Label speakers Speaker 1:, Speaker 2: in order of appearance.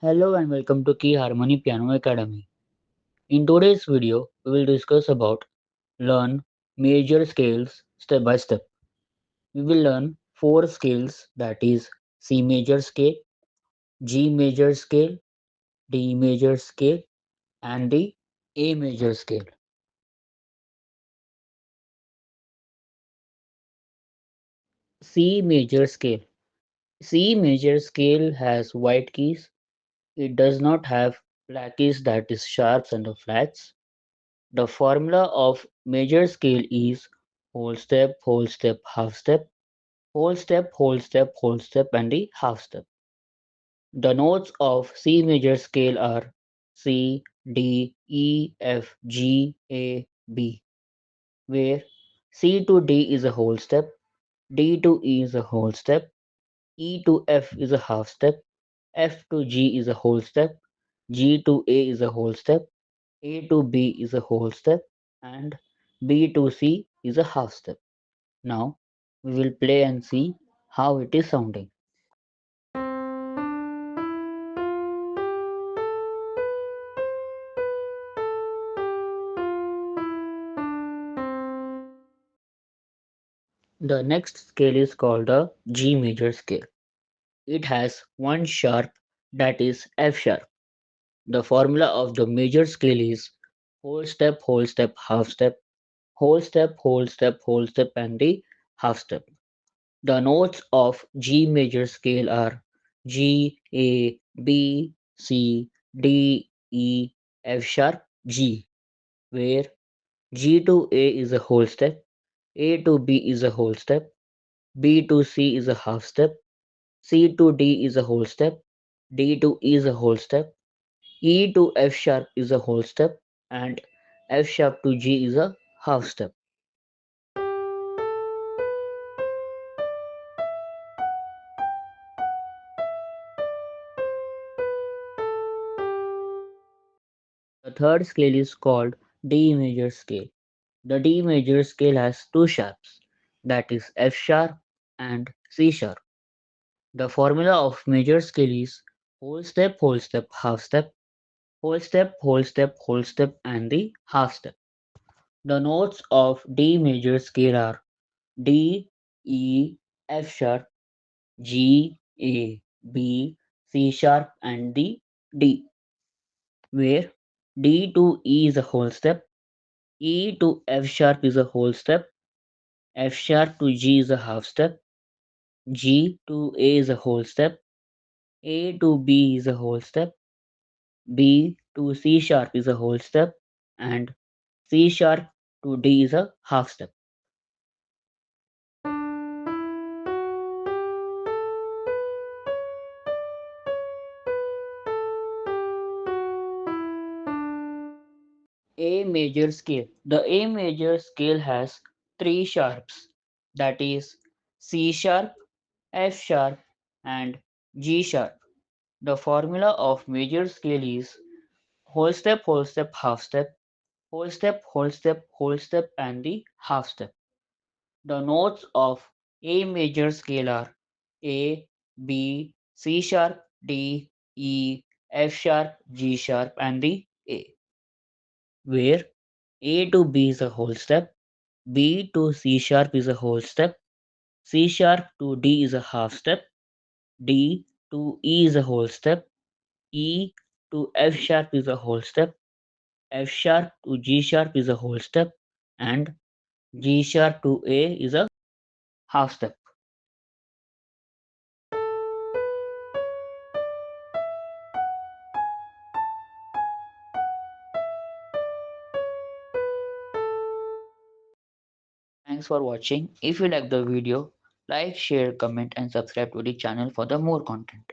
Speaker 1: Hello and welcome to Key Harmony Piano Academy. In today's video, we will discuss about learn major scales step by step. We will learn four scales, that is C major scale, G major scale, D major scale and the A major scale. C major scale. C major scale has white keys. It does not have black keys, that is sharps and the flats. The formula of major scale is whole step, half step, whole step, whole step, whole step, and the half step. The notes of C major scale are C, D, E, F, G, A, B, where C to D is a whole step, D to E is a whole step, E to F is a half step, F to G is a whole step, G to A is a whole step, A to B is a whole step, and B to C is a half step. Now we will play and see how it is sounding. The next scale is called the G major scale. It has one sharp, that is F sharp. The formula of the major scale is whole step, half step, whole step, whole step, whole step, and the half step. The notes of G major scale are G, A, B, C, D, E, F sharp, G, where G to A is a whole step, A to B is a whole step, B to C is a half step, C to D is a whole step, D to E is a whole step, E to F sharp is a whole step, and F sharp to G is a half step. The third scale is called D major scale. The D major scale has two sharps, that is F sharp and C sharp. The formula of major scale is whole step, half step, whole step, whole step, whole step, and the half step. The notes of D major scale are D, E, F sharp, G, A, B, C sharp, and the D, where D to E is a whole step, E to F sharp is a whole step, F sharp to G is a half step, G to A is a whole step, A to B is a whole step, B to C sharp is a whole step, and C sharp to D is a half step. A major scale. The A major scale has three sharps, that is C sharp, F sharp, and G sharp. The formula of major scale is whole step, half step, whole step, whole step, whole step, and the half step. The notes of A major scale are A, B, C sharp, D, E, F sharp, G sharp, and the A, where A to B is a whole step, B to C sharp is a whole step, C sharp to D is a half step, D to E is a whole step, E to F sharp is a whole step, F sharp to G sharp is a whole step, and G sharp to A is a half step. Thanks for watching. If you like the video, like, share, comment, and subscribe to the channel for the more content.